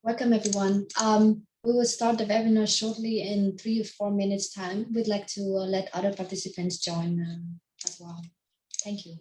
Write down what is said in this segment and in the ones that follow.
Welcome everyone. We will start the webinar shortly in 3 or 4 minutes time. We'd like to let other participants join as well. Thank you.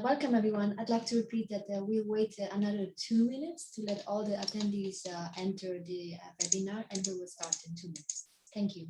Welcome everyone. I'd like to repeat that we'll wait another 2 minutes to let all the attendees enter the webinar, and we will start in 2 minutes. Thank you.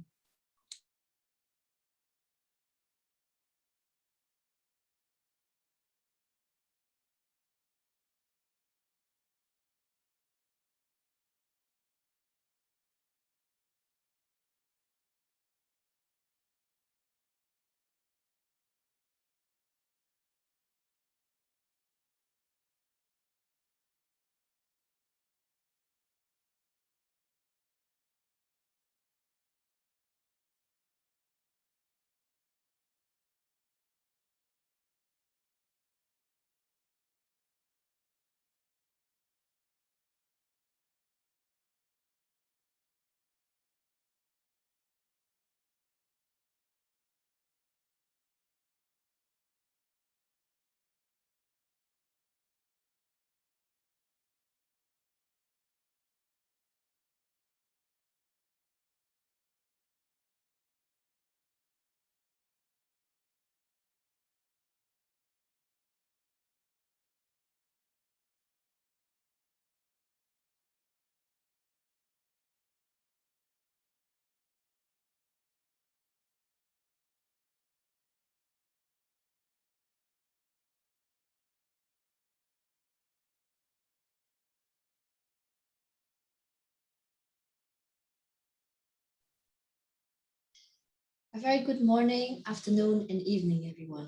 A very good morning, afternoon, and evening, everyone.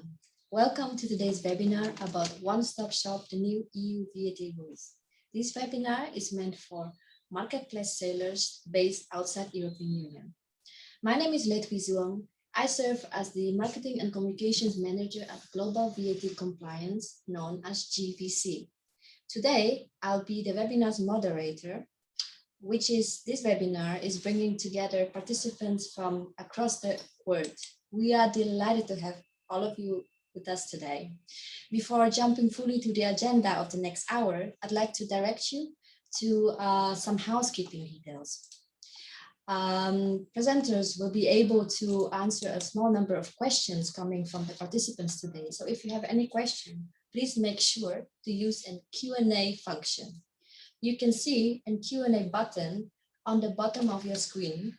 Welcome to today's webinar about one-stop shop, the new EU VAT rules. This webinar is meant for marketplace sellers based outside European Union. My name is Letwi Zuang. I serve as the Marketing and Communications Manager at Global VAT Compliance, known as GVC. Today, I'll be the webinar's moderator, this webinar is bringing together participants from across the world. We are delighted to have all of you with us today. Before jumping fully to the agenda of the next hour, I'd like to direct you to some housekeeping details. Presenters will be able to answer a small number of questions coming from the participants today. So if you have any question, please make sure to use a Q&A function. You can see a Q&A button on the bottom of your screen.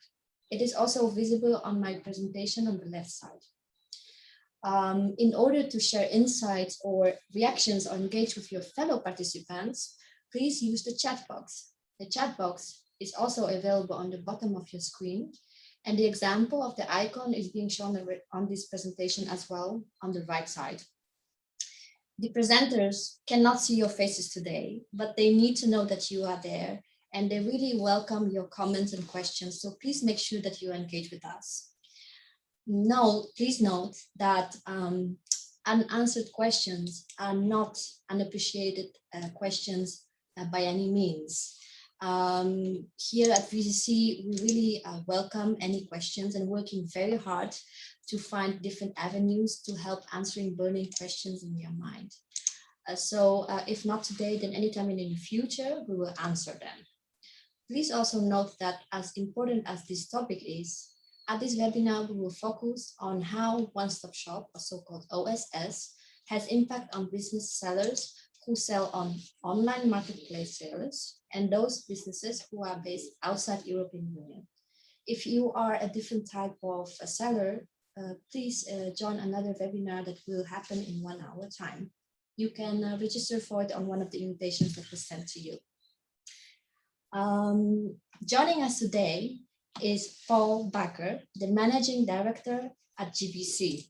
It is also visible on my presentation on the left side. In order to share insights or reactions or engage with your fellow participants, please use the chat box. The chat box is also available on the bottom of your screen, and the example of the icon is being shown on this presentation as well on the right side. The presenters cannot see your faces today, but they need to know that you are there, and they really welcome your comments and questions. So please make sure that you engage with us. Please note that unanswered questions are not unappreciated questions by any means. Here at VCC, we really welcome any questions and working very hard to find different avenues to help answering burning questions in your mind. So if not today, then anytime in the future, we will answer them. Please also note that as important as this topic is, at this webinar, we will focus on how one-stop shop, or so-called OSS, has impact on business sellers who sell on online marketplace sellers and those businesses who are based outside European Union. If you are a different type of a seller, please join another webinar that will happen in 1 hour time. You can register for it on one of the invitations that was sent to you. Joining us today is Paul Bakker, the Managing Director at GVC.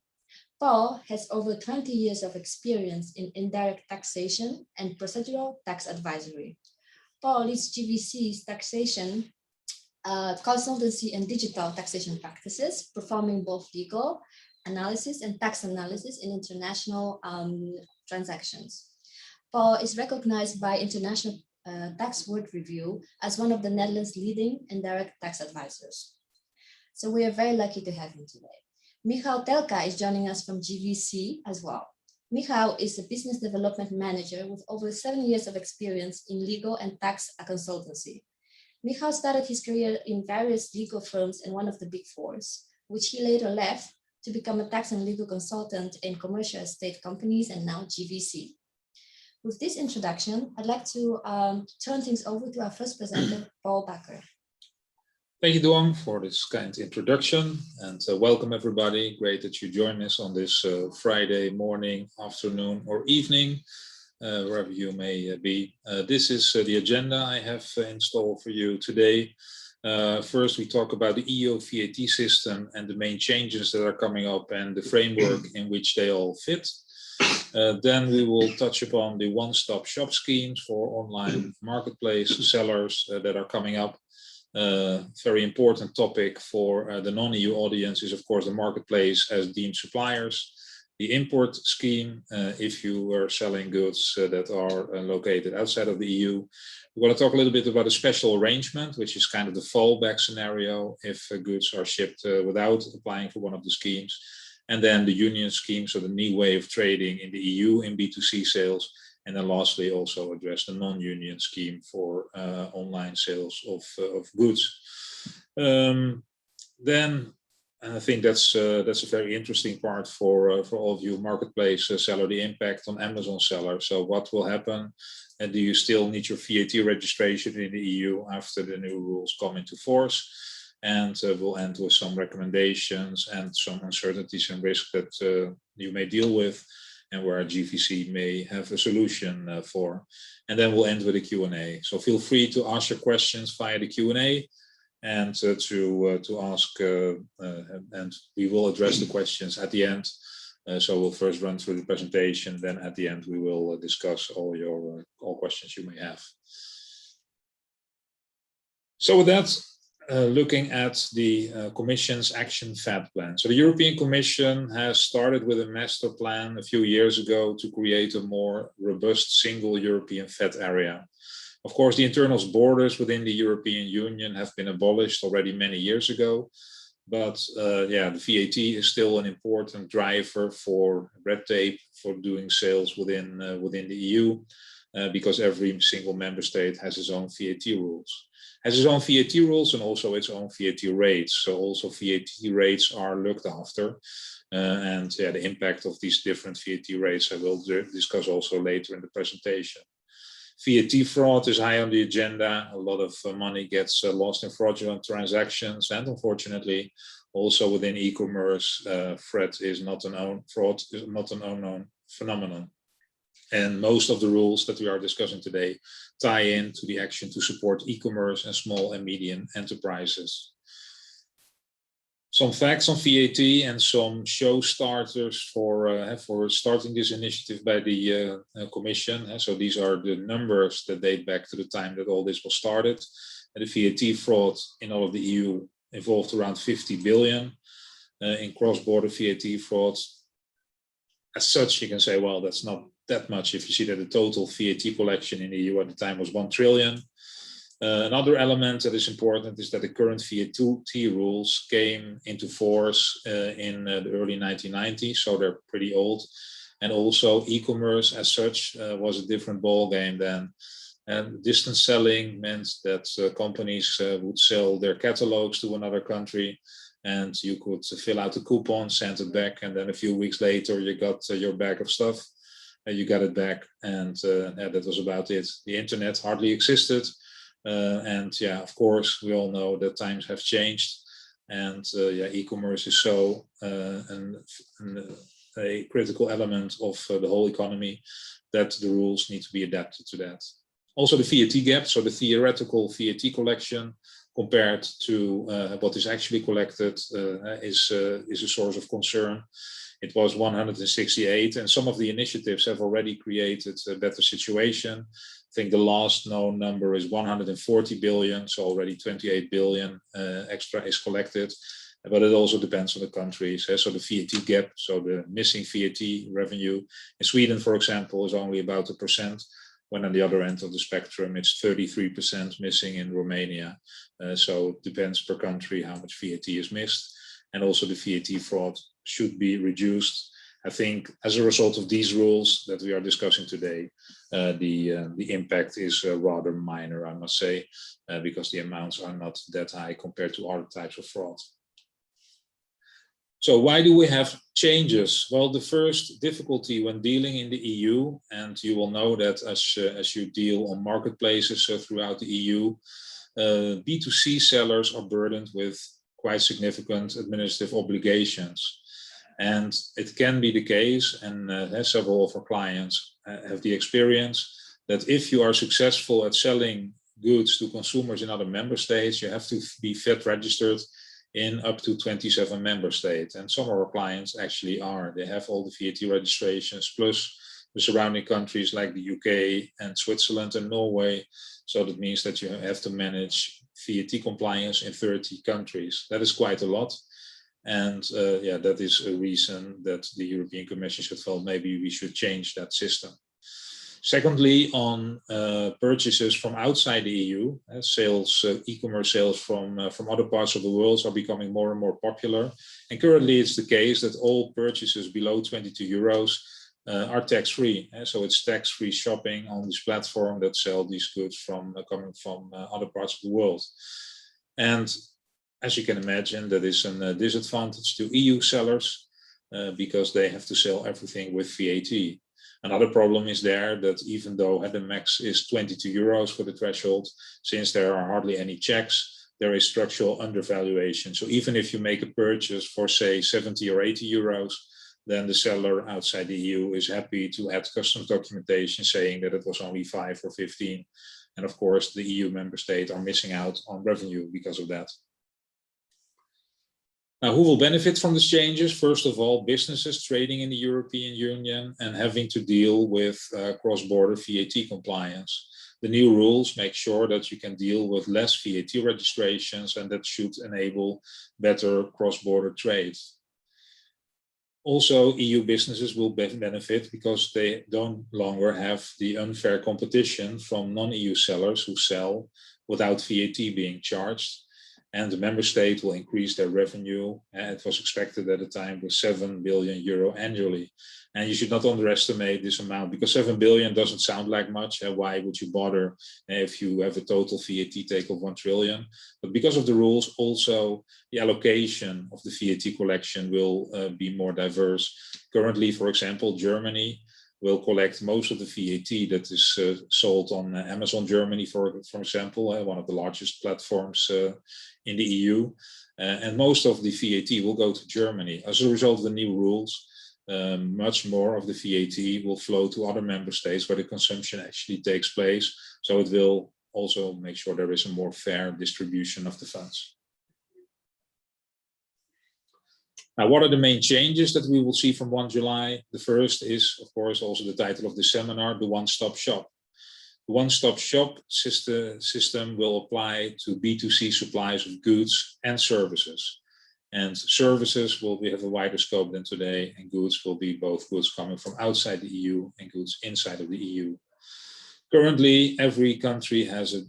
Paul has over 20 years of experience in indirect taxation and procedural tax advisory. Paul leads GVC's taxation, consultancy and digital taxation practices, performing both legal analysis and tax analysis in international transactions. Paul is recognized by International Tax World Review as one of the Netherlands' leading indirect tax advisors. So we are very lucky to have him today. Michał Telka is joining us from GVC as well. Michał is a business development manager with over 7 years of experience in legal and tax consultancy. Michał started his career in various legal firms and one of the big fours, which he later left to become a tax and legal consultant in commercial estate companies and now GVC. With this introduction, I'd like to turn things over to our first presenter, Paul Bakker. Thank you, Duong, for this kind introduction, and welcome everybody. Great that you join us on this Friday morning, afternoon, or evening, wherever you may be. This is the agenda I have installed for you today. First, we talk about the EU VAT system and the main changes that are coming up and the framework in which they all fit. Then we will touch upon the one-stop shop schemes for online marketplace sellers that are coming up. Very important topic for the non-EU audience is, of course, the marketplace as deemed suppliers. The import scheme, if you are selling goods that are located outside of the EU. We're going to talk a little bit about a special arrangement, which is kind of the fallback scenario if goods are shipped without applying for one of the schemes. And then the union scheme, so the new way of trading in the EU in B2C sales. And then lastly, also address the non-union scheme for online sales of goods. Then I think that's a very interesting part for all of you marketplace seller, the impact on Amazon seller. So what will happen? And do you still need your VAT registration in the EU after the new rules come into force? And we'll end with some recommendations and some uncertainties and risks that you may deal with, and where GVC may have a solution for. And then we'll end with a Q&A. So feel free to ask your questions via the Q&A and to ask, and we will address the questions at the end. So we'll first run through the presentation, then at the end we will discuss all questions you may have. So with that, looking at the Commission's Action VAT plan. So the European Commission has started with a master plan a few years ago to create a more robust single European VAT area. Of course, the internal borders within the European Union have been abolished already many years ago. But yeah, the VAT is still an important driver for red tape for doing sales within the EU, because every single member state has its own VAT rules. Has its own VAT rules and also its own VAT rates. So also VAT rates are looked after. And yeah, the impact of these different VAT rates I will discuss also later in the presentation. VAT fraud is high on the agenda. A lot of money gets lost in fraudulent transactions, and unfortunately, also within e-commerce, fraud is not an unknown phenomenon. And most of the rules that we are discussing today tie into the action to support e-commerce and small and medium enterprises. Some facts on VAT and some show starters for starting this initiative by the Commission. So these are the numbers that date back to the time that all this was started. And the VAT fraud in all of the EU involved around 50 billion in cross-border VAT fraud. As such, you can say, well, that's not that much if you see that the total VAT collection in the EU at the time was 1 trillion. Another element that is important is that the current VAT rules came into force in the early 1990s, so they're pretty old. And also e-commerce as such was a different ballgame then. And distance selling meant that companies would sell their catalogs to another country, and you could fill out a coupon, send it back, and then a few weeks later you got your bag of stuff, and you got it back, and that was about it. The internet hardly existed. And yeah, of course, we all know that times have changed, and yeah, e-commerce is so a critical element of the whole economy that the rules need to be adapted to that. Also, the VAT gap, so the theoretical VAT collection compared to what is actually collected is a source of concern. It was 168, and some of the initiatives have already created a better situation. I think the last known number is 140 billion, so already 28 billion extra is collected, but it also depends on the countries. So the VAT gap, so the missing VAT revenue in Sweden, for example, is only about 1%, when on the other end of the spectrum, it's 33% missing in Romania. So it depends per country how much VAT is missed. And also the VAT fraud should be reduced. I think as a result of these rules that we are discussing today, the impact is rather minor, I must say, because the amounts are not that high compared to other types of fraud. So why do we have changes? Well, the first difficulty when dealing in the EU, and you will know that as you deal on marketplaces throughout the EU, B2C sellers are burdened with quite significant administrative obligations. And it can be the case, and several of our clients have the experience, that if you are successful at selling goods to consumers in other member states, you have to be VAT registered in up to 27 member states. And some of our clients actually are. They have all the VAT registrations, plus the surrounding countries like the UK and Switzerland and Norway. So that means that you have to manage VAT compliance in 30 countries. That is quite a lot. And yeah, that is a reason that the European Commission said, well, maybe we should change that system. Secondly, on purchases from outside the EU, sales, e-commerce sales from other parts of the world are becoming more and more popular. And currently it's the case that all purchases below 22 euros are tax-free. So it's tax-free shopping on this platform that sell these goods from coming from other parts of the world. And as you can imagine, that is a disadvantage to EU sellers because they have to sell everything with VAT. Another problem is there that even though the max is 22 euros for the threshold, since there are hardly any checks, there is structural undervaluation. So even if you make a purchase for, say, 70 or 80 euros, then the seller outside the EU is happy to add customs documentation saying that it was only 5 or 15. And of course, the EU member states are missing out on revenue because of that. Now, who will benefit from these changes? First of all, businesses trading in the European Union and having to deal with cross-border VAT compliance. The new rules make sure that you can deal with less VAT registrations, and that should enable better cross-border trade. Also, EU businesses will benefit because they don't longer have the unfair competition from non-EU sellers who sell without VAT being charged. And the member state will increase their revenue. It was expected at the time with 7 billion euro annually. And you should not underestimate this amount because 7 billion doesn't sound like much. Why would you bother if you have a total VAT take of 1 trillion? But because of the rules, also the allocation of the VAT collection will be more diverse. Currently, for example, Germany will collect most of the VAT that is sold on Amazon Germany, for example, one of the largest platforms in the EU. And most of the VAT will go to Germany. As a result of the new rules, much more of the VAT will flow to other member states where the consumption actually takes place. So it will also make sure there is a more fair distribution of the funds. Now, what are the main changes that we will see from 1 July? The first is, of course, also the title of the seminar, the one-stop shop. The one-stop shop system will apply to B2C suppliers of goods and services. And services will have a wider scope than today, and goods will be both goods coming from outside the EU and goods inside of the EU. Currently, every country has a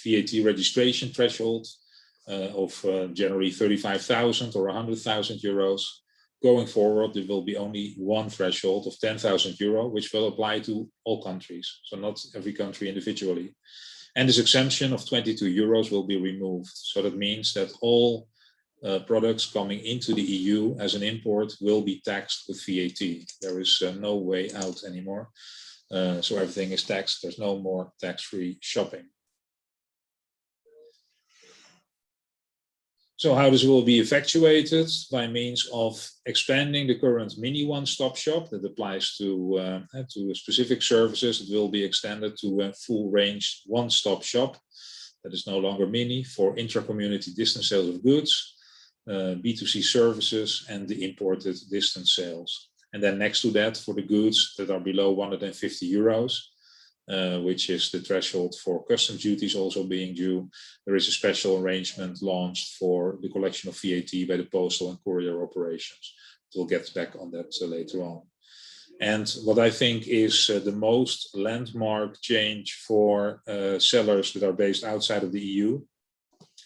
VAT registration threshold of generally 35,000 or 100,000 euros. Going forward, there will be only one threshold of 10,000 euro, which will apply to all countries, so not every country individually. And this exemption of 22 euros will be removed. So that means that all products coming into the EU as an import will be taxed with VAT. There is no way out anymore. So everything is taxed. There's no more tax-free shopping. So how this will be effectuated? By means of expanding the current mini one-stop shop that applies to specific services. It will be extended to a full range one-stop shop that is no longer mini for intra-community distance sales of goods, B2C services, and the imported distance sales. And then next to that, for the goods that are below 150 euros, which is the threshold for customs duties also being due, there is a special arrangement launched for the collection of VAT by the postal and courier operations. We'll get back on that later on. And what I think is the most landmark change for sellers that are based outside of the EU,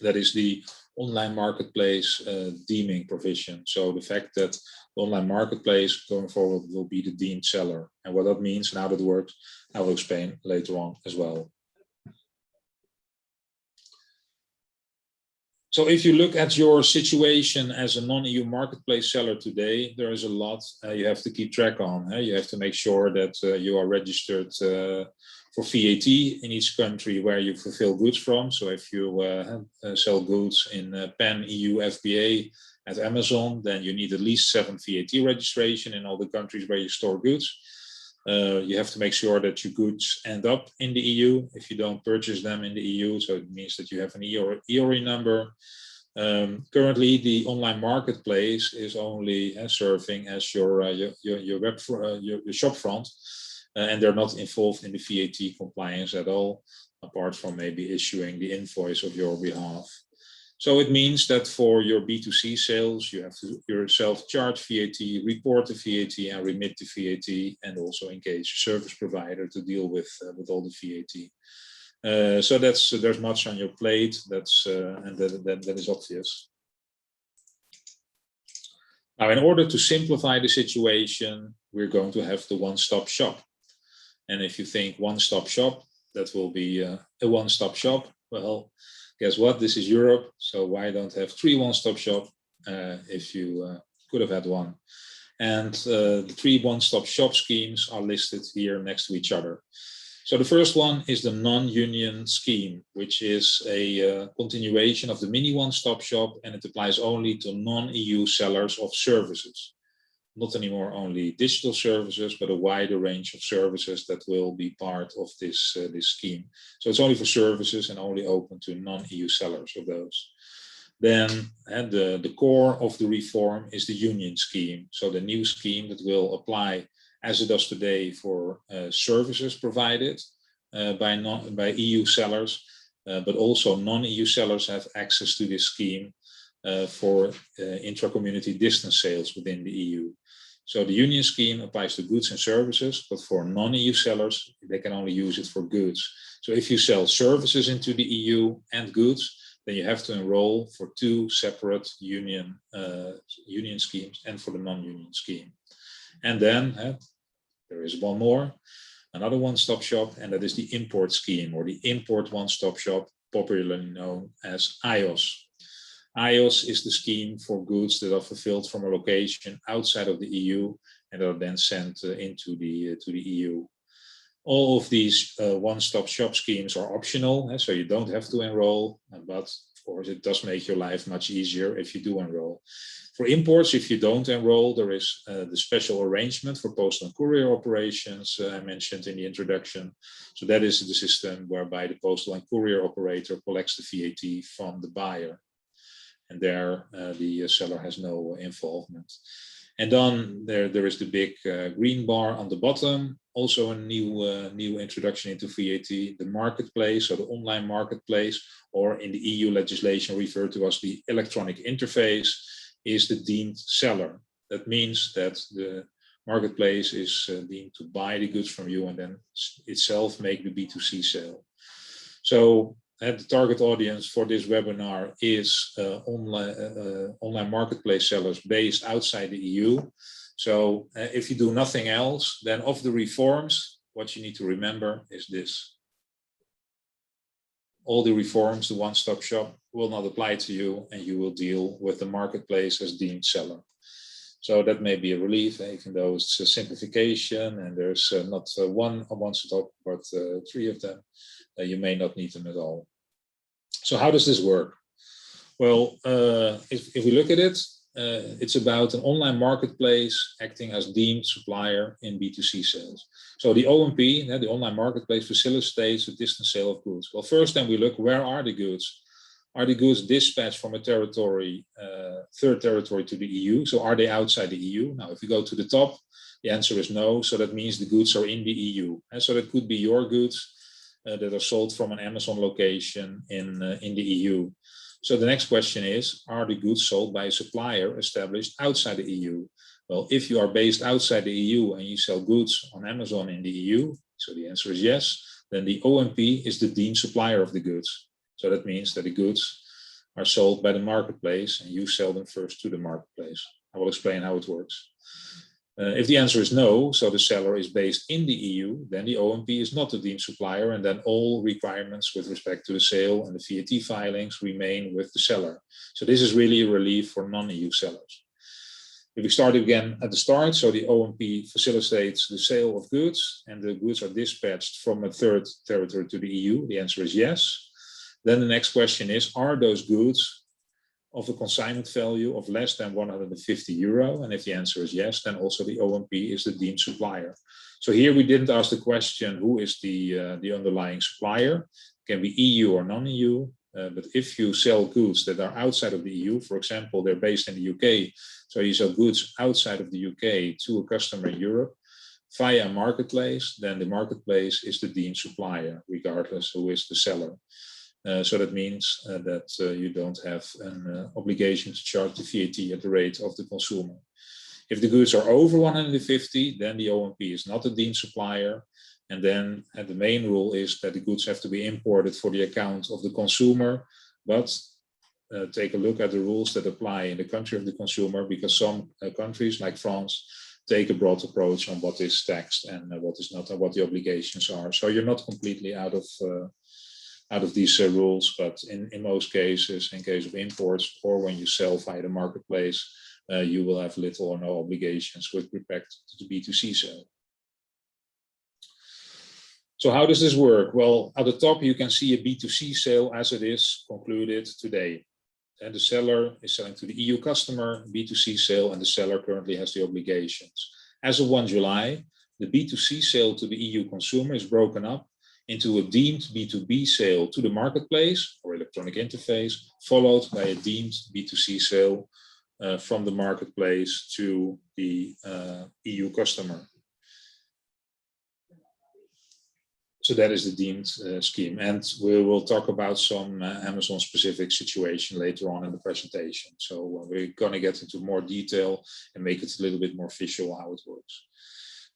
that is the online marketplace deeming provision. So the fact that the online marketplace going forward will be the deemed seller. And what that means and how that works, I will explain later on as well. So if you look at your situation as a non-EU marketplace seller today, there is a lot you have to keep track on. You have to make sure that you are registered for VAT in each country where you fulfill goods from. So if you sell goods in PAN EU FBA at Amazon, then you need at least 7 VAT registration in all the countries where you store goods. You have to make sure that your goods end up in the EU if you don't purchase them in the EU. So it means that you have an EORI number. Currently, the online marketplace is only serving as your shop front, and they're not involved in the VAT compliance at all, apart from maybe issuing the invoice on your behalf. So it means that for your B2C sales, you have to yourself charge VAT, report the VAT, and remit the VAT, and also engage a service provider to deal with all the VAT. So there's much on your plate. And that is obvious. Now, in order to simplify the situation, we're going to have the one-stop shop. And if you think one-stop shop, that will be a one-stop shop. Well, guess what? This is Europe, so why don't have 3 one-stop shop if you could have had one? And the 3 one-stop shop schemes are listed here next to each other. So the first one is the non-union scheme, which is a continuation of the mini one-stop shop, and it applies only to non-EU sellers of services. Not anymore only digital services, but a wider range of services that will be part of this scheme. So it's only for services and only open to non-EU sellers of those. Then the core of the reform is the union scheme. So the new scheme that will apply as it does today for services provided by EU sellers, but also non-EU sellers have access to this scheme for intra-community distance sales within the EU. So the union scheme applies to goods and services, but for non-EU sellers, they can only use it for goods. So if you sell services into the EU and goods, then you have to enroll for 2 separate union schemes and for the non-union scheme. And then there is one more, another one-stop shop, and that is the import scheme, or the import one-stop shop, popularly known as IOS. IOS is the scheme for goods that are fulfilled from a location outside of the EU and are then sent into the EU. All of these one-stop shop schemes are optional, so you don't have to enroll, but of course it does make your life much easier if you do enroll. For imports, if you don't enroll, there is the special arrangement for postal and courier operations I mentioned in the introduction. So that is the system whereby the postal and courier operator collects the VAT from the buyer. and there the seller has no involvement. And then there is the big green bar on the bottom, also a new introduction into VAT, the marketplace, or the online marketplace, or in the EU legislation referred to as the electronic interface, is the deemed seller. That means that the marketplace is deemed to buy the goods from you and then itself make the B2C sale. So the target audience for this webinar is online marketplace sellers based outside the EU. So if you do nothing else, then of the reforms, what you need to remember is this. All the reforms, the one-stop shop, will not apply to you, and you will deal with the marketplace as deemed seller. So that may be a relief, even though it's a simplification and there's not one stop, but 3 of them. You may not need them at all. So how does this work? Well, if we look at it, it's about an online marketplace acting as deemed supplier in B2C sales. So the OMP, the online marketplace, facilitates the distance sale of goods. Well, first then we look, where are the goods? Are the goods dispatched from a territory, third territory to the EU? So are they outside the EU? Now, if you go to the top, the answer is no. So that means the goods are in the EU. And so that could be your goods that are sold from an Amazon location in the EU. So the next question is, are the goods sold by a supplier established outside the EU? Well, if you are based outside the EU and you sell goods on Amazon in the EU, so the answer is yes, then the OMP is the deemed supplier of the goods. So that means that the goods are sold by the marketplace and you sell them first to the marketplace. I will explain how it works. If the answer is no, so the seller is based in the EU, then the OMP is not the deemed supplier, and then all requirements with respect to the sale and the VAT filings remain with the seller. So this is really a relief for non-EU sellers. If we start again at the start, so the OMP facilitates the sale of goods and the goods are dispatched from a third territory to the EU. The answer is yes. Then the next question is, are those goods of a consignment value of less than 150 euro? And if the answer is yes, then also the OMP is the deemed supplier. So here we didn't ask the question, who is the underlying supplier? It can be EU or non-EU. But if you sell goods that are outside of the EU, for example, they're based in the UK, so you sell goods outside of the UK to a customer in Europe via a marketplace, then the marketplace is the deemed supplier, regardless who is the seller. So that means that you don't have an obligation to charge the VAT at the rate of the consumer. If the goods are over 150, then the OMP is not a deemed supplier. And then the main rule is that the goods have to be imported for the account of the consumer. But take a look at the rules that apply in the country of the consumer, because some countries like France take a broad approach on what is taxed and what is not, and what the obligations are. So you're not completely out of these rules, but in most cases, in case of imports or when you sell via the marketplace, you will have little or no obligations with respect to the B2C sale. So how does this work? Well, at the top, you can see a B2C sale as it is concluded today. And the seller is selling to the EU customer, B2C sale, and the seller currently has the obligations. As of 1 July, the B2C sale to the EU consumer is broken up into a deemed B2B sale to the marketplace or electronic interface, followed by a deemed B2C sale from the marketplace to the EU customer. So that is the deemed scheme. And we will talk about some Amazon specific situation later on in the presentation. So we're going to get into more detail and make it a little bit more visual how it works.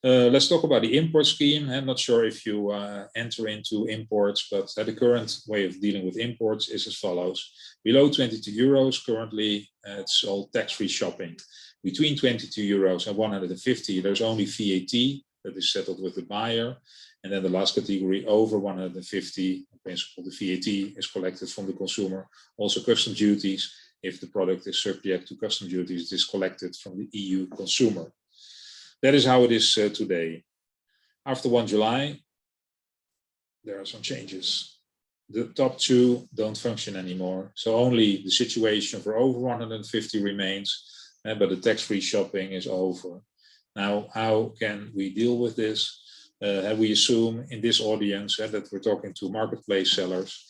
Let's talk about the import scheme. I'm not sure if you enter into imports, but the current way of dealing with imports is as follows. Below 22 euros, currently it's all tax-free shopping. Between 22 euros and 150, there's only VAT that is settled with the buyer. And then the last category, over 150, in principle, the VAT is collected from the consumer. Also custom duties, if the product is subject to custom duties, it is collected from the EU consumer. That is how it is today. After 1 July, there are some changes. The top two don't function anymore. So only the situation for over 150 remains, but the tax-free shopping is over. Now, how can we deal with this? We assume in this audience that we're talking to marketplace sellers.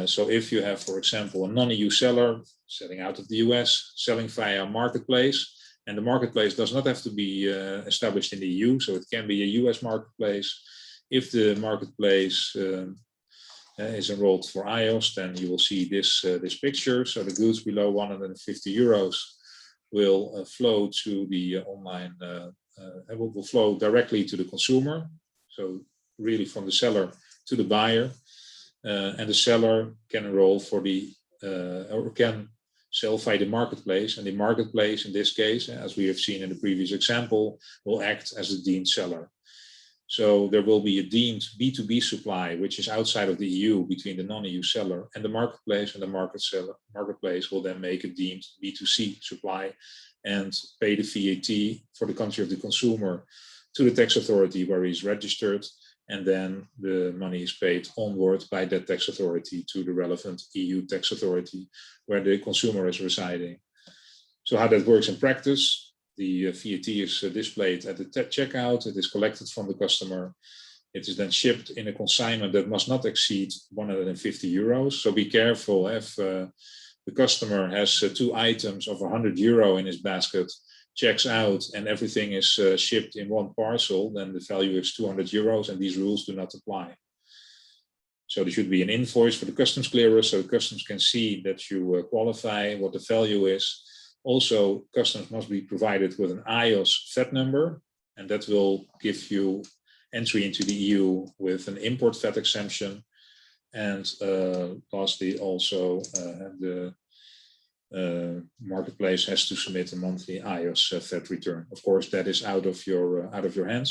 So if you have, for example, a non-EU seller selling out of the US, selling via marketplace. And the marketplace does not have to be established in the EU, so it can be a US marketplace. If the marketplace is enrolled for iOS, then you will see this picture. So the goods below 150 euros will flow to the online, will flow directly to the consumer. So really from the seller to the buyer, and the seller can enroll for the, or can sell via the marketplace, and the marketplace in this case, as we have seen in the previous example, will act as a deemed seller. So there will be a deemed B2B supply, which is outside of the EU between the non-EU seller and the marketplace, and the marketplace will then make a deemed B2C supply and pay the VAT for the country of the consumer to the tax authority where he's registered, and then the money is paid onward by that tax authority to the relevant EU tax authority where the consumer is residing. So how that works in practice: the VAT is displayed at the checkout, it is collected from the customer, it is then shipped in a consignment that must not exceed 150 euros. So be careful if the customer has 2 items of 100 euro in his basket, checks out, and everything is shipped in one parcel, then the value is 200 euros and these rules do not apply. So there should be an invoice for the customs clearer so the customs can see that you qualify, what the value is. Also, customs must be provided with an iOSS VAT number, and that will give you entry into the EU with an import VAT exemption. And lastly, also the marketplace has to submit a monthly iOSS VAT return. Of course, that is out of your hands,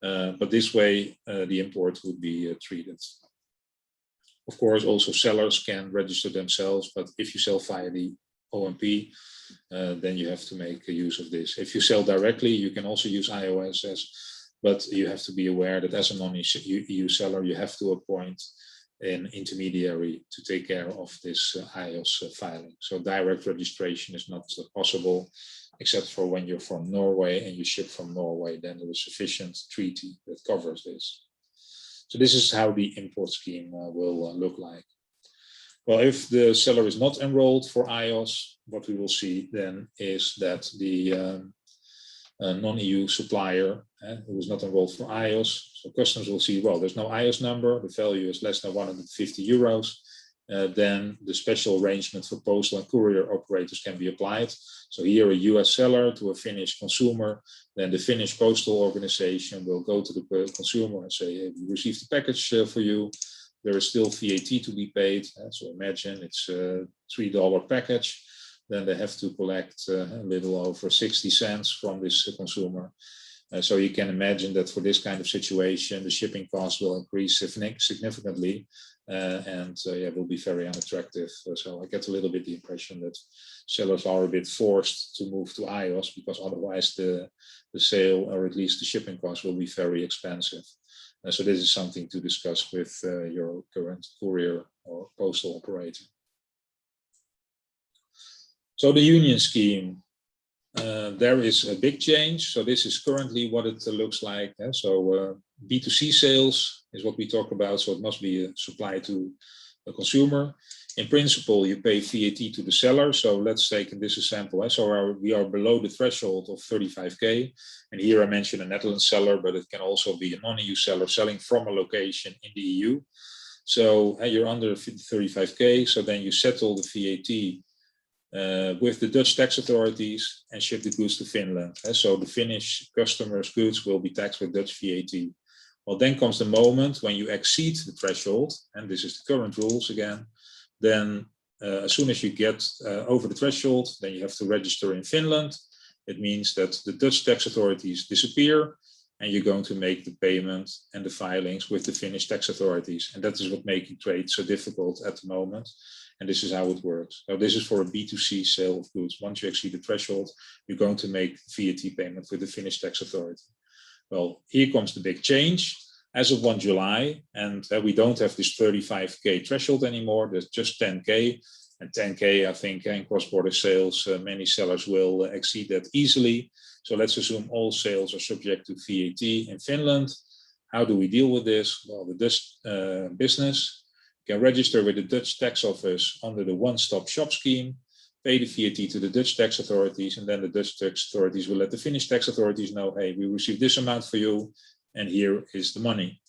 but this way the import would be treated. Of course, also sellers can register themselves, but if you sell via the OMP, then you have to make use of this. If you sell directly, you can also use iOSS, but you have to be aware that as a non-EU seller, you have to appoint an intermediary to take care of this iOSS filing. So direct registration is not possible, except for when you're from Norway and you ship from Norway, then there is sufficient treaty that covers this. So this is how the import scheme will look like. Well, if the seller is not enrolled for iOSS, what we will see then is that the non-EU supplier who is not enrolled for iOSS, so customs will see, well, there's no iOSS number, the value is less than 150 euros, then the special arrangement for postal and courier operators can be applied. So here a US seller to a Finnish consumer, then the Finnish postal organization will go to the consumer and say, hey, we received the package for you. There is still VAT to be paid. So imagine it's a $3 package. Then they have to collect a little over 60 cents from this consumer. So you can imagine that for this kind of situation, the shipping cost will increase significantly and it will be very unattractive. So I get a little bit the impression that sellers are a bit forced to move to iOSS because otherwise the sale, or at least the shipping cost, will be very expensive. So this is something to discuss with your current courier or postal operator. So the union scheme, there is a big change. So this is currently what it looks like. So B2C sales is what we talk about. So it must be a supply to a consumer. In principle, you pay VAT to the seller. So let's take in this example. So we are below the threshold of 35K. And here I mentioned a Netherlands seller, but it can also be a non-EU seller selling from a location in the EU. So you're under 35K. So then you settle the VAT with the Dutch tax authorities and ship the goods to Finland. So the Finnish customers' goods will be taxed with Dutch VAT. Well, then comes the moment when you exceed the threshold, and this is the current rules again, then as soon as you get over the threshold, then you have to register in Finland. It means that the Dutch tax authorities disappear and you're going to make the payment and the filings with the Finnish tax authorities. And that is what making trade so difficult at the moment. And this is how it works. So this is for a B2C sale of goods. Once you exceed the threshold, you're going to make VAT payment with the Finnish tax authority. Well, here comes the big change. As of 1 July, and we don't have this 35K threshold anymore, there's just 10K. And 10K, I think, in cross-border sales, many sellers will exceed that easily. So let's assume all sales are subject to VAT in Finland. How do we deal with this? Well, the Dutch business can register with the Dutch tax office under the one-stop shop scheme. pay the VAT to the Dutch tax authorities, and then the Dutch tax authorities will let the Finnish tax authorities know, hey, we received this amount for you, and here is the money.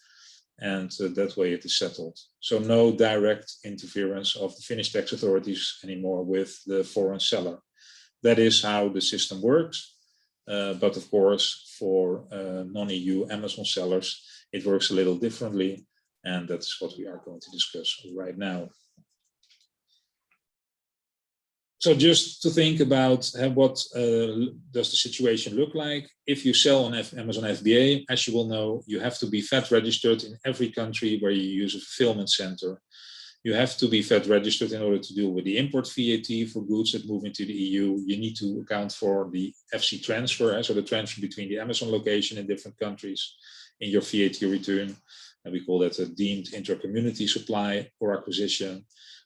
And that way it is settled. So no direct interference of the Finnish tax authorities anymore with the foreign seller. That is how the system works. But of course, for non-EU Amazon sellers, it works a little differently. And that's what we are going to discuss right now. So just to think about what does the situation look like. If you sell on Amazon FBA, as you will know, you have to be VAT registered in every country where you use a fulfillment center. You have to be VAT registered in order to deal with the import VAT for goods that move into the EU. You need to account for the FC transfer, so the transfer between the Amazon location in different countries in your VAT return. And we call that a deemed inter-community supply or acquisition.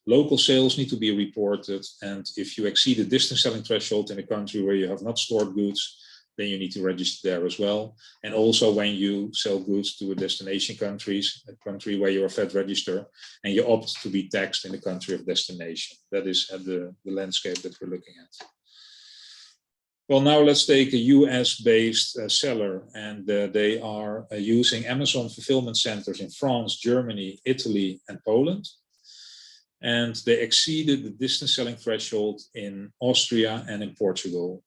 Local sales need to be reported, and if you exceed the distance selling threshold in a country where you have not stored goods, then you need to register there as well. And also when you sell goods to a destination countries, a country where you are VAT registered, and you opt to be taxed in the country of destination. That is the landscape that we're looking at. Well, now let's take a US-based seller, and they are using Amazon fulfillment centers in France, Germany, Italy, and Poland. And they exceeded the distance selling threshold in Austria and in Portugal.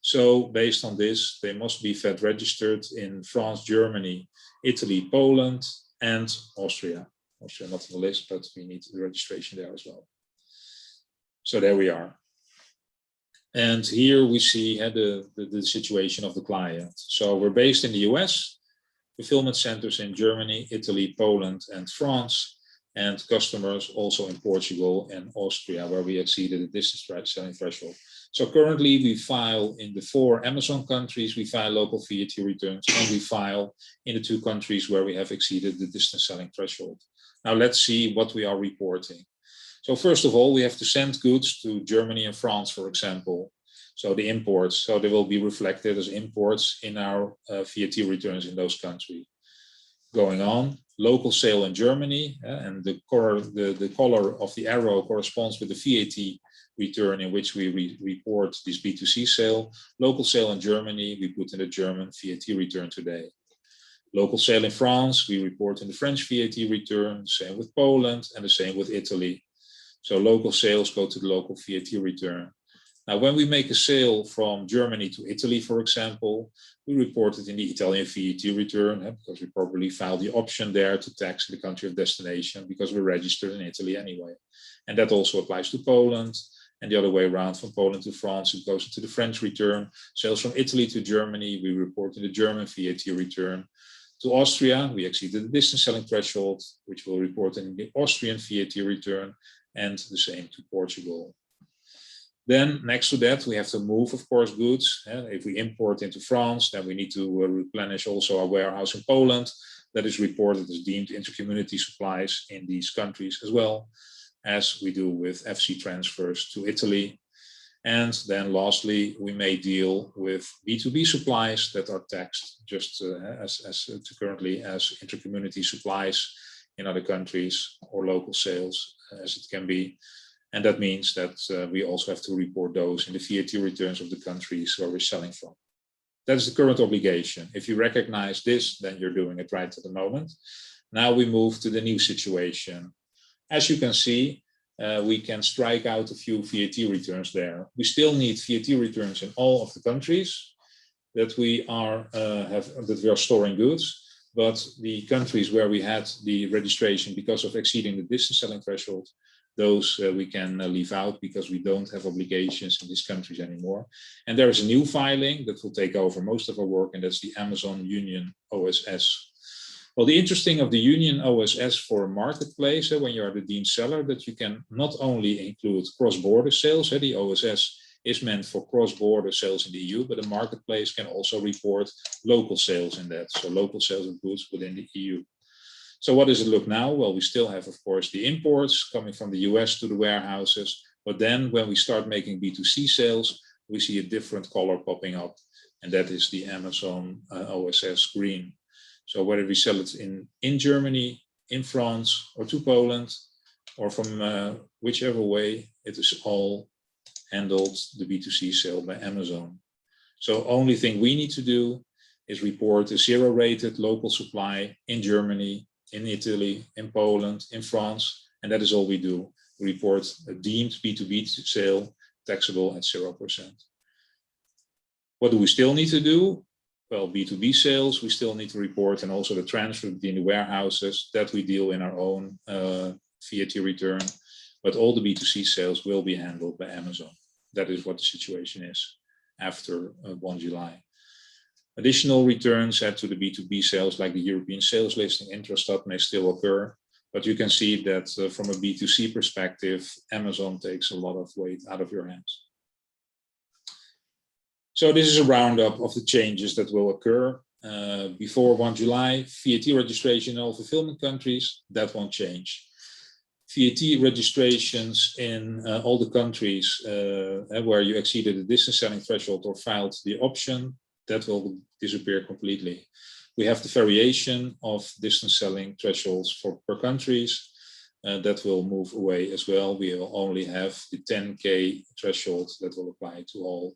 So based on this, they must be VAT registered in France, Germany, Italy, Poland, and Austria. Austria not on the list, but we need the registration there as well. So there we are. And here we see the situation of the client. So we're based in the US, fulfillment centers in Germany, Italy, Poland, and France, and customers also in Portugal and Austria, where we exceeded the distance selling threshold. So currently we file in the 4 Amazon countries, we file local VAT returns, and we file in the 2 countries where we have exceeded the distance selling threshold. Now let's see what we are reporting. So first of all, we have to send goods to Germany and France, for example. So the imports, so they will be reflected as imports in our VAT returns in those countries. Going on, local sale in Germany, and the color of the arrow corresponds with the VAT return in which we report this B2C sale. Local sale in Germany, we put in the German VAT return today. Local sale in France, we report in the French VAT return, same with Poland, and the same with Italy. So local sales go to the local VAT return. Now, when we make a sale from Germany to Italy, for example, we report it in the Italian VAT return because we probably filed the option there to tax in the country of destination because we're registered in Italy anyway. And that also applies to Poland, and the other way around, from Poland to France, it goes into the French return. Sales from Italy to Germany, we report in the German VAT return. To Austria, we exceeded the distance selling threshold, which we'll report in the Austrian VAT return, and the same to Portugal. Then next to that, we have to move, of course, goods. If we import into France, then we need to replenish also our warehouse in Poland. That is reported as deemed intercommunity supplies in these countries as well, as we do with FC transfers to Italy. And then lastly, we may deal with B2B supplies that are taxed just currently as intercommunity supplies in other countries, or local sales as it can be. And that means that we also have to report those in the VAT returns of the countries where we're selling from. That is the current obligation. If you recognize this, then you're doing it right at the moment. Now we move to the new situation. As you can see, we can strike out a few VAT returns there. We still need VAT returns in all of the countries that we are storing goods. But the countries where we had the registration because of exceeding the distance selling threshold, those we can leave out because we don't have obligations in these countries anymore. And there is a new filing that will take over most of our work, and that's the Amazon Union OSS. Well, the interesting of the Union OSS for a marketplace, when you are the deemed seller, that you can not only include cross-border sales, the OSS is meant for cross-border sales in the EU, but the marketplace can also report local sales in that, so local sales of goods within the EU. So what does it look now? Well, we still have, of course, the imports coming from the US to the warehouses, but then when we start making B2C sales, we see a different color popping up, and that is the Amazon OSS green. So whether we sell it in Germany, in France, or to Poland, or from whichever way, it is all handled the B2C sale by Amazon. So only thing we need to do is report a zero-rated local supply in Germany, in Italy, in Poland, in France, and that is all we do. We report a deemed B2B sale taxable at 0%. What do we still need to do? Well, B2B sales, we still need to report, and also the transfer between the warehouses that we deal in our own VAT return. But all the B2C sales will be handled by Amazon. That is what the situation is after 1 July. Additional returns add to the B2B sales, like the European sales listing, Intrastat, may still occur. But you can see that from a B2C perspective, Amazon takes a lot of weight out of your hands. So this is a roundup of the changes that will occur before 1 July. VAT registration in all fulfillment countries, that won't change. VAT registrations in all the countries where you exceeded the distance selling threshold or filed the option, that will disappear completely. We have the variation of distance selling thresholds for per countries. That will move away as well. We will only have the 10K threshold that will apply to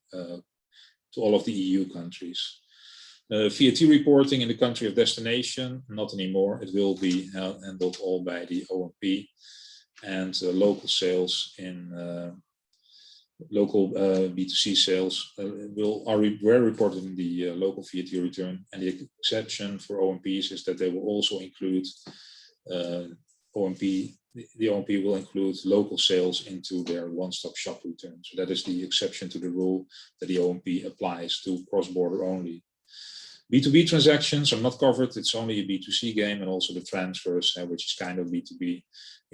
all of the EU countries. VAT reporting in the country of destination, not anymore. It will be handled all by the OMP, and local sales in local B2C sales were reported in the local VAT return, and the exception for OMPs is that they will also include OMP. The OMP will include local sales into their one-stop shop return. So that is the exception to the rule that the OMP applies to cross-border only. B2B transactions are not covered. It's only a B2C game, and also the transfers, which is kind of B2B,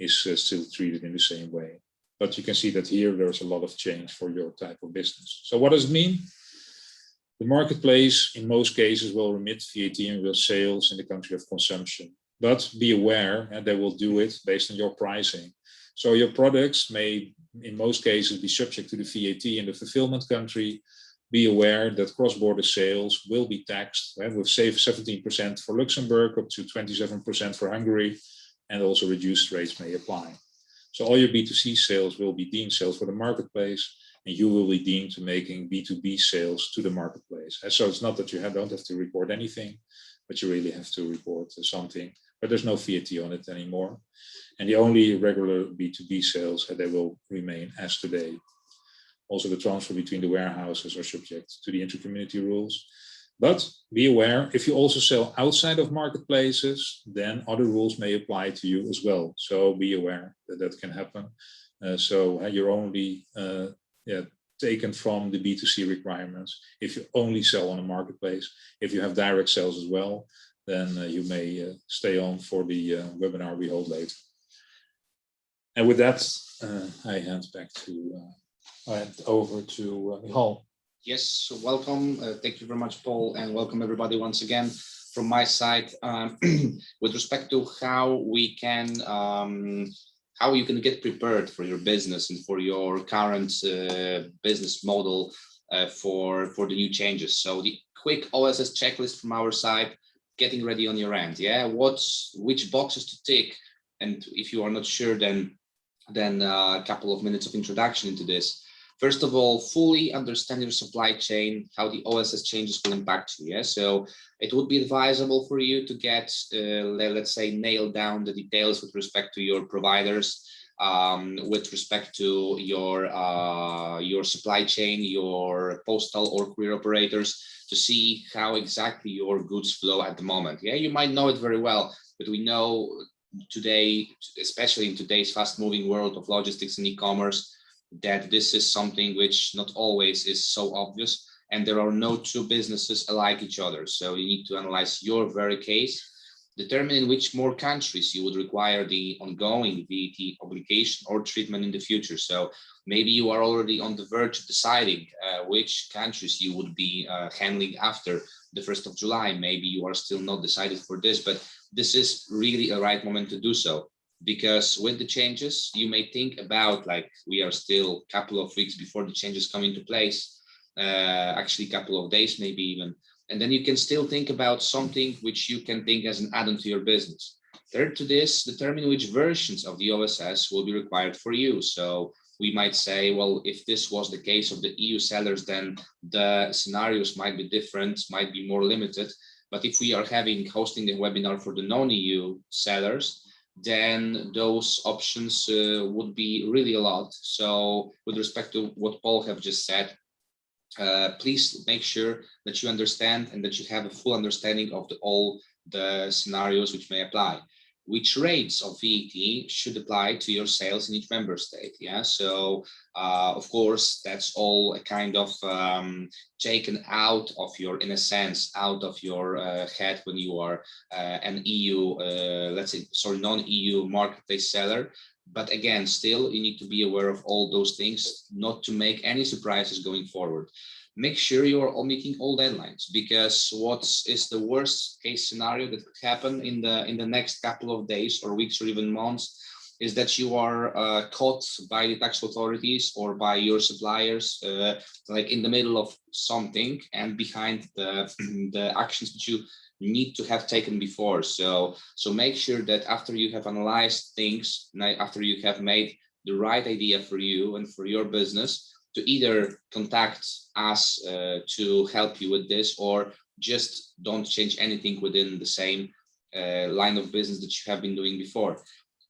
is still treated in the same way. But you can see that here there's a lot of change for your type of business. So what does it mean? The marketplace in most cases will remit VAT and will sales in the country of consumption. But be aware, and they will do it based on your pricing. So your products may, in most cases, be subject to the VAT in the fulfillment country. Be aware that cross-border sales will be taxed with 17% for Luxembourg, up to 27% for Hungary, and also reduced rates may apply. So all your B2C sales will be deemed sales for the marketplace, and you will be deemed to making B2B sales to the marketplace. And so it's not that you don't have to report anything, but you really have to report something. But there's no VAT on it anymore. And the only regular B2B sales, they will remain as today. Also, the transfer between the warehouses are subject to the intercommunity rules. But be aware, if you also sell outside of marketplaces, then other rules may apply to you as well. So be aware that that can happen. So you're only taken from the B2C requirements if you only sell on a marketplace. If you have direct sales as well, then you may stay on for the webinar we hold later. And with that, I hand over to Michal. Yes, so welcome. Thank you very much, Paul, and welcome everybody once again from my side. With respect to how you can get prepared for your business and for your current business model for the new changes. So the quick OSS checklist from our side, getting ready on your end. Yeah, which boxes to tick, and if you are not sure, then a couple of minutes of introduction into this. First of all, fully understand your supply chain, how the OSS changes will impact you. Yeah, so it would be advisable for you to get, let's say, nail down the details with respect to your providers, with respect to your supply chain, your postal or courier operators, to see how exactly your goods flow at the moment. Yeah, you might know it very well, but we know today, especially in today's fast-moving world of logistics and e-commerce, that this is something which not always is so obvious, and there are no two businesses alike each other. So you need to analyze your very case, determine in which more countries you would require the ongoing VAT obligation or treatment in the future. So maybe you are already on the verge of deciding which countries you would be handling after the 1st of July. Maybe you are still not decided for this, but this is really a right moment to do so. Because with the changes, you may think about, like, we are still a couple of weeks before the changes come into place, actually a couple of days, maybe even. And then you can still think about something which you can think as an add-on to your business. Third to this, determine which versions of the OSS will be required for you. So we might say, well, if this was the case of the EU sellers, then the scenarios might be different, might be more limited. But if we are hosting a webinar for the non-EU sellers, then those options would be really a lot. So with respect to what Paul have just said, please make sure that you understand and that you have a full understanding of all the scenarios which may apply. Which rates of VAT should apply to your sales in each member state? Yeah, so of course, that's all a kind of taken out of your, in a sense, out of your head when you are an EU, let's say, sorry, non-EU marketplace seller. But again, still, you need to be aware of all those things, not to make any surprises going forward. Make sure you are all meeting all deadlines, because what is the worst case scenario that could happen in the next couple of days or weeks or even months is that you are caught by the tax authorities or by your suppliers, like in the middle of something and behind the actions that you need to have taken before. So make sure that after you have analyzed things, after you have made the right idea for you and for your business, to either contact us to help you with this, or just don't change anything within the same line of business that you have been doing before.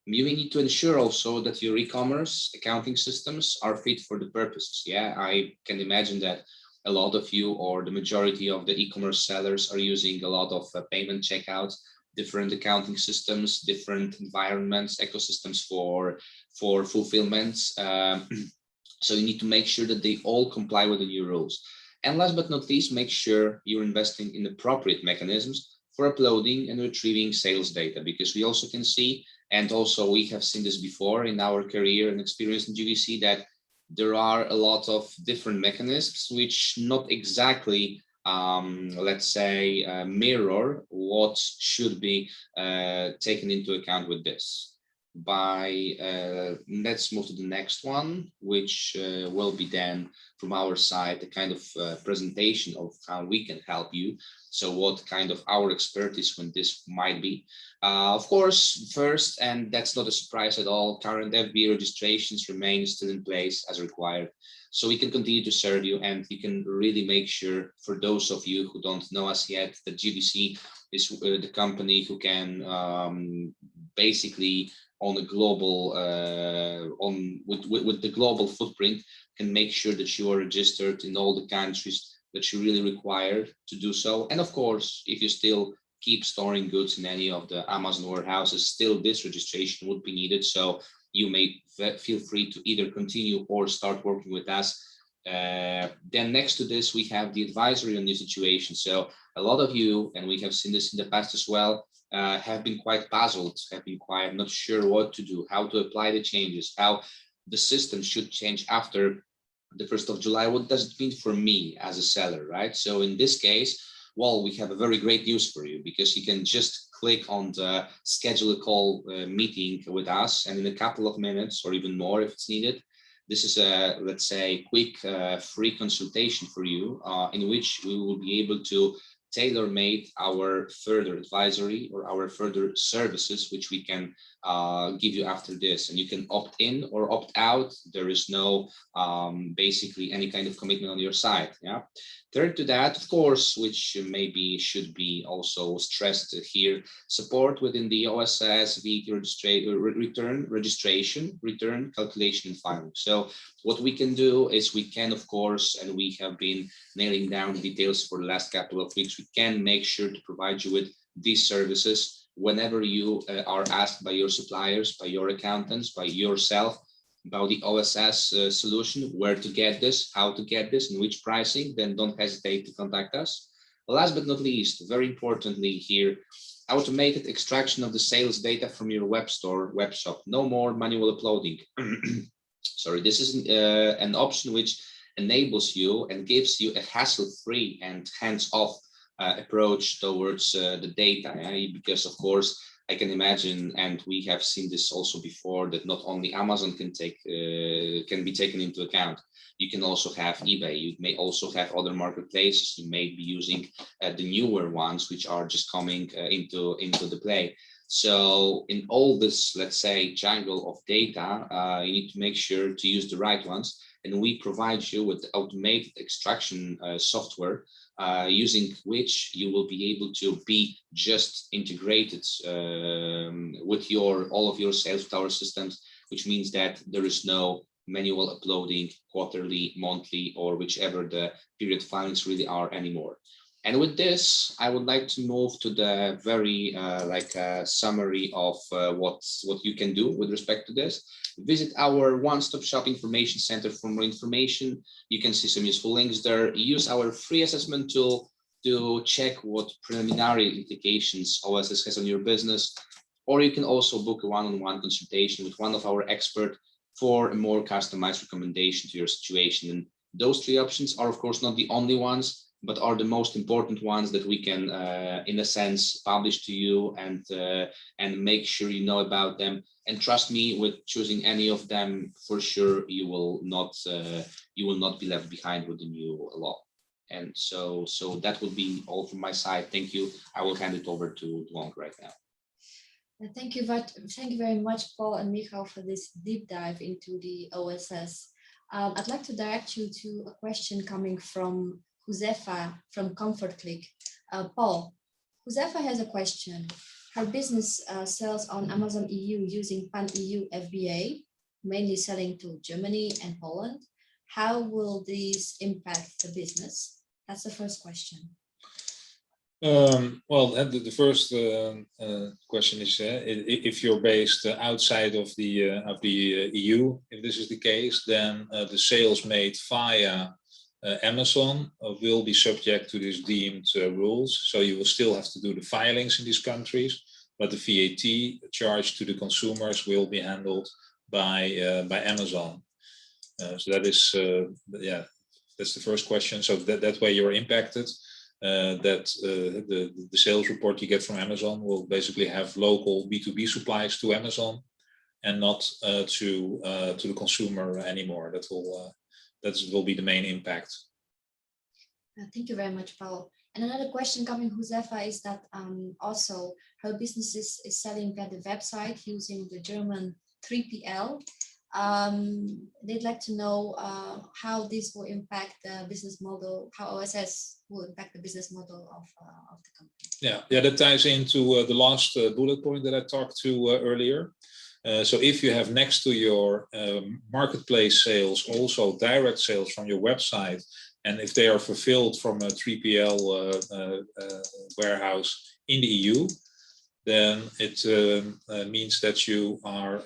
You need to ensure also that your e-commerce accounting systems are fit for the purposes. Yeah, I can imagine that a lot of you, or the majority of the e-commerce sellers, are using a lot of payment checkouts, different accounting systems, different environments, ecosystems for fulfillments. So you need to make sure that they all comply with the new rules. And last but not least, make sure you're investing in appropriate mechanisms for uploading and retrieving sales data, because we also can see, and also we have seen this before in our career and experience in GVC, that there are a lot of different mechanisms which not exactly, let's say, mirror what should be taken into account with this. Let's move to the next one, which will be then from our side a kind of presentation of how we can help you. So what kind of our expertise when this might be. Of course, first, and that's not a surprise at all, current FB registrations remain still in place as required. So we can continue to serve you, and you can really make sure, for those of you who don't know us yet, that GVC is the company who can basically on a global, with the global footprint, can make sure that you are registered in all the countries that you really require to do so. And of course, if you still keep storing goods in any of the Amazon warehouses, still this registration would be needed. So you may feel free to either continue or start working with us. Then next to this, we have the advisory on new situations. So a lot of you, and we have seen this in the past as well, have been quite puzzled, have been quite not sure what to do, how to apply the changes, how the system should change after the 1st of July. What does it mean for me as a seller, right? So in this case, well, we have a very great news for you, because you can just click on the schedule a call meeting with us, and in a couple of minutes or even more if it's needed, this is a, let's say, quick free consultation for you, in which we will be able to tailor-made our further advisory or our further services, which we can give you after this. And you can opt in or opt out. There is no basically any kind of commitment on your side. Yeah. Third to that, of course, which maybe should be also stressed here, support within the OSS VAT return calculation and filing. So what we can do is we can, of course, and we have been nailing down the details for the last couple of weeks, we can make sure to provide you with these services whenever you are asked by your suppliers, by your accountants, by yourself about the OSS solution, where to get this, how to get this, and which pricing, then don't hesitate to contact us. Last but not least, very importantly here, automated extraction of the sales data from your web store, web shop. No more manual uploading. Sorry, this is an option which enables you and gives you a hassle-free and hands-off approach towards the data, because of course I can imagine, and we have seen this also before, that not only Amazon can be taken into account. You can also have eBay. You may also have other marketplaces. You may be using the newer ones, which are just coming into the play. So in all this, let's say, jungle of data, you need to make sure to use the right ones. And we provide you with automated extraction software, using which you will be able to be just integrated with all of your sales with our systems, which means that there is no manual uploading quarterly, monthly, or whichever the period filings really are anymore. And with this, I would like to move to the very summary of what you can do with respect to this. Visit our one-stop shop information center for more information. You can see some useful links there. Use our free assessment tool to check what preliminary implications OSS has on your business. Or you can also book a one-on-one consultation with one of our experts for a more customized recommendation to your situation. And those three options are, of course, not the only ones, but are the most important ones that we can, in a sense, publish to you and make sure you know about them. And trust me, with choosing any of them, for sure you will not be left behind with the new law. And so that would be all from my side. Thank you. I will hand it over to Duong right now. Thank you very much, Paul and Michal, for this deep dive into the OSS. I'd like to direct you to a question coming from Josefa from Comfort Click. Paul, Josefa has a question. Her business sells on Amazon EU using Pan-EU FBA, mainly selling to Germany and Poland. How will these impact the business? That's the first question. Well, the first question is if you're based outside of the EU, if this is the case, then the sales made via Amazon will be subject to these deemed rules. So you will still have to do the filings in these countries, but the VAT charged to the consumers will be handled by Amazon. So that is, that's the first question. So that way you're impacted. The sales report you get from Amazon will basically have local B2B supplies to Amazon and not to the consumer anymore. That will be the main impact. Thank you very much, Paul. And another question coming, Josefa, is that also her business is selling via the website using the German 3PL. They'd like to know how this will impact the business model, how OSS will impact the business model of the company. Yeah, that ties into the last bullet point that I talked to earlier. So if you have next to your marketplace sales also direct sales from your website, and if they are fulfilled from a 3PL warehouse in the EU, then it means that you are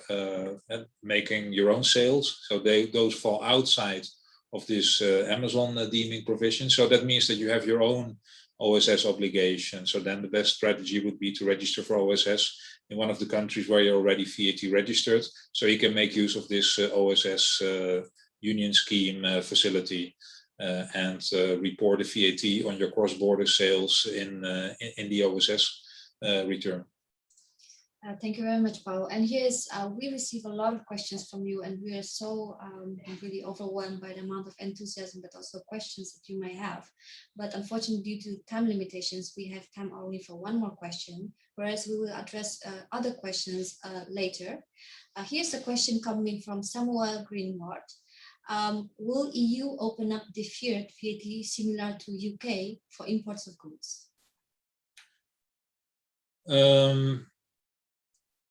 making your own sales. So those fall outside of this Amazon deeming provision. So that means that you have your own OSS obligation. So then the best strategy would be to register for OSS in one of the countries where you're already VAT registered. So you can make use of this OSS union scheme facility and report a VAT on your cross-border sales in the OSS return. Thank you very much, Paul. And here's, we receive a lot of questions from you, and we are so really overwhelmed by the amount of enthusiasm, but also questions that you may have. But unfortunately, due to time limitations, we have time only for one more question, whereas we will address other questions later. Here's a question coming from Samuel Greenwald. Will EU open up deferred VAT similar to UK for imports of goods?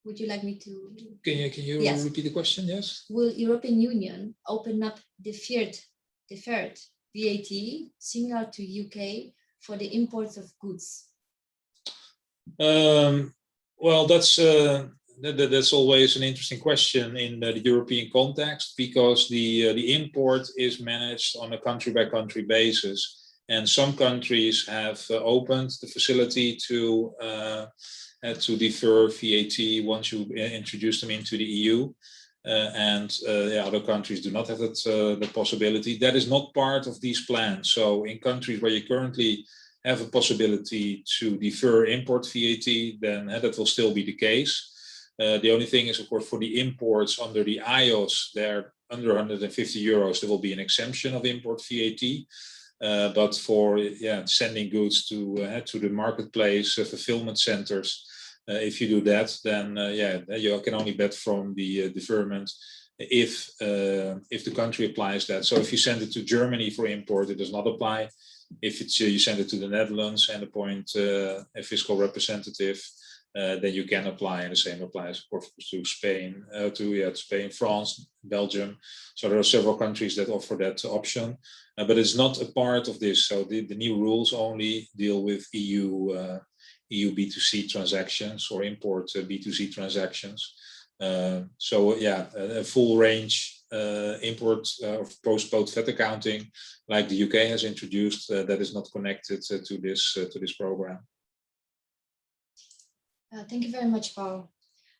Would you like me to? Can you yes. repeat the question? Yes. Will European Union open up deferred VAT similar to UK for the imports of goods? Well, that's always an interesting question in the European context, because the import is managed on a country-by-country basis, and some countries have opened the facility to defer VAT once you introduce them into the EU, and other countries do not have that possibility. That is not part of these plans. So in countries where you currently have a possibility to defer import VAT, then that will still be the case. The only thing is, of course, for the imports under the IOS, they're under 150 euros, there will be an exemption of import VAT. But for sending goods to the marketplace fulfillment centers, If you do that, then yeah, you can only bet from the deferment if the country applies that. So if you send it to Germany for import, it does not apply. If it's you send it to the Netherlands and appoint a fiscal representative, then you can apply, and the same applies, of course, to Spain, Spain, France, Belgium. So there are several countries that offer that option, but it's not a part of this. So the new rules only deal with EU B2C transactions or import B2C transactions. So yeah, a full range import of post-VAT accounting, like the UK has introduced, that is not connected to this program. Thank you very much, Paul.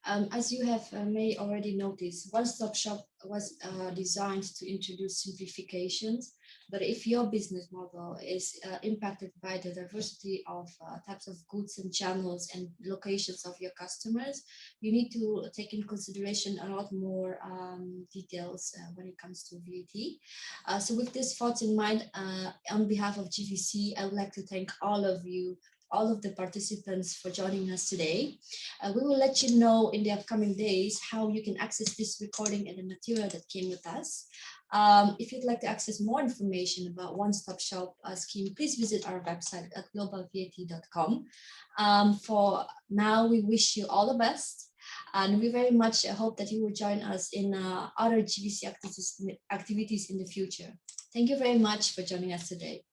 As you have may already noticed, One Stop Shop was designed to introduce simplifications, but if your business model is impacted by the diversity of types of goods and channels and locations of your customers, you need to take in consideration a lot more details when it comes to VAT. So with this thoughts in mind, on behalf of GVC, I would like to thank all of you, all of the participants, for joining us today. We will let you know in the upcoming days how you can access this recording and the material that came with us. If you'd like to access more information about One Stop Shop scheme, please visit our website at globalvat.com. For now, we wish you all the best, and we very much hope that you will join us in other GVC activities in the future. Thank you very much for joining us today.